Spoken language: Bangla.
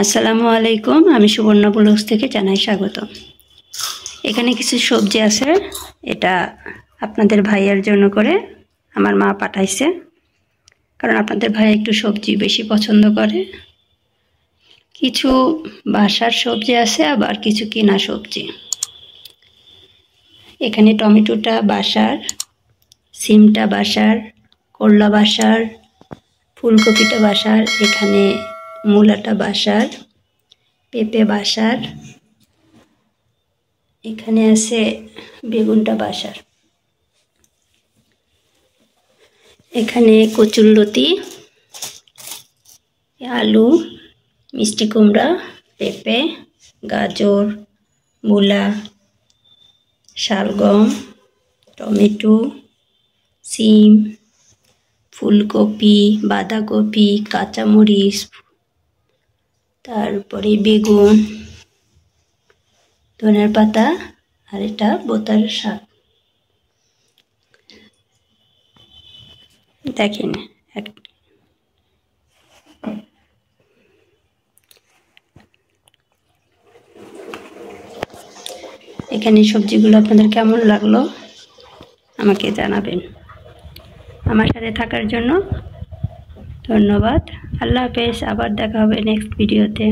আসসালামু আলাইকুম। আমি সুবর্ণা ব্লগস থেকে জানাই স্বাগত। এখানে কিছু সবজি আছে, এটা আপনাদের ভাইয়ের জন্য করে আমার মা পাঠাইছে, কারণ আপনাদের ভাই একটু সবজি বেশি পছন্দ করে। কিছু বাসার সবজি আছে, আবার কিছু কিনা সবজি। এখানে টমেটোটা বাসার, সিমটা বাসার, করলা বাসার, ফুলকপিটা বাসার, এখানে মূলাটা বাসার, পেঁপে বাসার, এখানে আছে বেগুনটা বাসার, এখানে কচুরলতি, আলু, মিষ্টি কুমড়া, পেঁপে, গাজর, মূলা, শালগম, টমেটো, সিম, ফুলকপি, বাঁধাকপি, কাঁচামরিচ, তারপরে বেগুন, ধনের পাতা, আর এটা বোতার শাক। দেখেন এখানে সবজিগুলো আপনাদের কেমন লাগলো আমাকে জানাবেন। আমার সাথে থাকার জন্য ধন্যবাদ। আল্লাহ হাফেজ। আবার দেখা হবে নেক্সট ভিডিওতে।